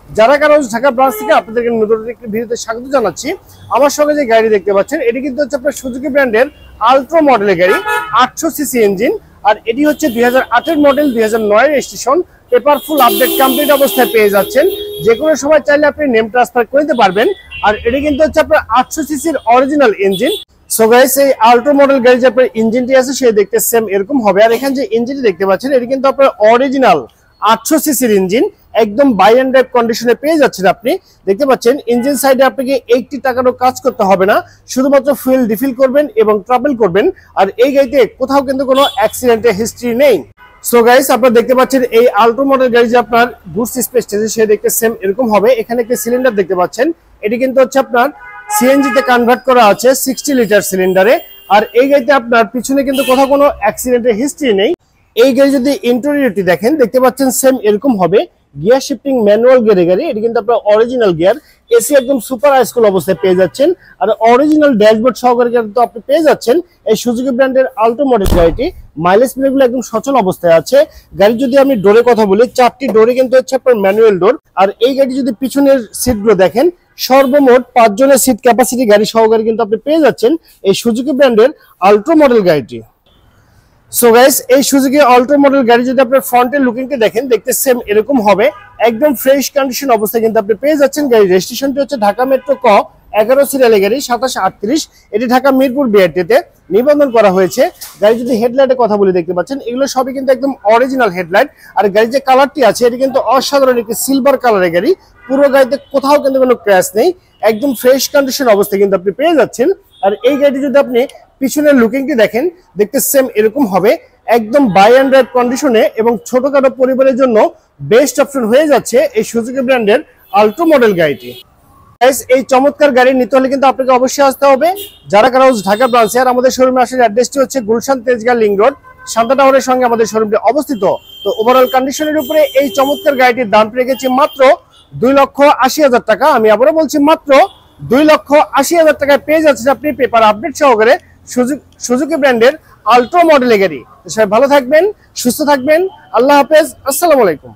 যারা কারণ ঢাকা ব্রাঞ্চ থেকে আপনাদেরকে নতুন একটি ভিডিওতে স্বাগত জানাচ্ছি। আমার সঙ্গে যে গাড়ি দেখতে পাচ্ছেন এটি কিন্তু হচ্ছে আপনার সুজুকি ব্র্যান্ডের আলট্রা মডেলের গাড়ি, 800 সিসি ইঞ্জিন। আর এটি হচ্ছে 2008 model, 2009 registration, paper full update complete অবস্থায় পেয়ে যাচ্ছেন। যে কোনো সময় চাইলে আপনি নেম ট্রান্সফার করে নিতে পারবেন। আর এটি কিন্তু হচ্ছে আপনার 800 সিসির অরিজিনাল ইঞ্জিন। সো গাইস, এই আলট্রা মডেল গাড়ি যে আপনার ইঞ্জিনটি আছে সে দেখতে সেম এরকম হবে। আর এখানে যে ইঞ্জিনটি দেখতে পাচ্ছেন এটি কিন্তু আপনার অরিজিনাল 800 সিসির ইঞ্জিন, একদম বাই অ্যান্ড ড্রাইভ কন্ডিশনে পেয়ে যাচ্ছেন। আপনি দেখতে পাচ্ছেন ইঞ্জিন সাইডে আপনাকে 80 টাকারও কাজ করতে হবে না, শুধুমাত্র ফুয়েল রিফিল করবেন এবং ট্রাভেল করবেন। আর এই গাড়িতে কোথাও কিন্তু কোনো অ্যাক্সিডেন্টের হিস্ট্রি নেই। সো গাইস, আপনারা দেখতে পাচ্ছেন এই আলট্রা মডেল গাড়ি যে আপনার গুডস স্পেসটা সে দেখতে সেম এরকম হবে। এখানে একটা সিলিন্ডার দেখতে পাচ্ছেন, এটি কিন্তু হচ্ছে আপনার সিএনজি তে কনভার্ট করা আছে 60 লিটার সিলিন্ডারে। আর এই গাড়িতে আপনার পিছনে কিন্তু কোথাও কোনো অ্যাক্সিডেন্টের হিস্ট্রি নেই। এই গাড়ি যদি ইন্টেরিয়রটি দেখেন দেখতে পাচ্ছেন সেম এরকম হবে। গিয়ার শিফটিং ম্যানুয়াল গিয়ারের গাড়ি, এটি কিন্তু আপনার অরিজিনাল গিয়ার। এসি একদম সুপার হাইস্কুল অবস্থায় পেয়ে যাচ্ছেন। আর অরিজিনাল ড্যাশবোর্ড সহকারে কিন্তু আপনি পেয়ে যাচ্ছেন এই সুজুকি ব্র্যান্ডের আলট্রা মডেল গাড়িটি। মাইলেজ মিটারগুলো একদম সচল অবস্থায় আছে। গাড়ি যদি আমি ডোরের কথা বলি, 4টি ডোরে কিন্তু হচ্ছে আপনার ম্যানুয়াল ডোর। আর এই গাড়ি যদি পিছনের সিটগুলো দেখেন, সর্বমোট 5 জনের সিট ক্যাপাসিটি গাড়ি সহকারে কিন্তু আপনি পেয়ে যাচ্ছেন এই সুজুকি ব্র্যান্ডের আলট্রা মডেল গাড়িটি। সো গাইস, এই সুজুকি আলট্রা মডেল গাড়ি যদি আপনার ফ্রন্টের লুকিংটা দেখেন দেখতে সেম এরকম হবে। একদম ফ্রেশ কন্ডিশন অবস্থায় কিন্তু আপনি পেয়ে যাচ্ছেন। গাড়ি রেজিস্ট্রেশনটি হচ্ছে ঢাকা মেট্রো ক 11 সিরিয়ালের গাড়ি 2738। এটি ঢাকা মিরপুর বিআরটিতে নিবন্ধন করা হয়েছে। গাড়ি যদি হেডলাইটের কথা বলে দেখতে পাচ্ছেন এগুলো সবই কিন্তু একদম অরিজিনাল হেডলাইট। আর গাড়ির যে কালারটি আছে এটি কিন্তু অসাধারণ একটি সিলভার কালারের গাড়ি। পুরো গাড়িতে কোথাও কিন্তু কোনো ক্র্যাশ নেই, একদম ফ্রেশ কন্ডিশন অবস্থায় কিন্তু আপনি পেয়ে যাচ্ছেন। আর এই গাড়িটি যদি আপনি পিছনের লুকিংটি দেখেন দেখতে সেম এরকম হবে, একদম বাই অ্যান্ড ড্রাইভ কন্ডিশনে এবং ছোটখাটো পরিবারের জন্য বেস্ট অপশন হয়ে যাচ্ছে এই সুজুকি ব্র্যান্ডের আলট্রা মডেল গাড়িটি। এই চমৎকার গাড়ি নিতে হলে কিন্তু আপনাকে অবশ্যই আসতে হবে যারা কারোজ ঢাকা ব্রাঞ্চে। আর আমাদের শোরুমে আসার অ্যাড্রেসটি হচ্ছে গুলশান তেজগাঁ লিংক রোড, শান্তা টাওয়ারের সঙ্গে আমাদের শোরুমটি অবস্থিত। তো ওভারঅল কন্ডিশনের উপরে এই চমৎকার গাড়িটির দাম রেখেছি মাত্র 2,80,000 টাকা। আমি আবারও বলছি মাত্র 2,80,000 টাকায় পেয়ে যাচ্ছেন আপনি পেপার আপডেট সহকারে সুজুকি ব্র্যান্ডের আলট্রা মডেলের গাড়ি। সবাই ভালো থাকবেন, সুস্থ থাকবেন। আল্লাহ হাফেজ, আসসালামু আলাইকুম।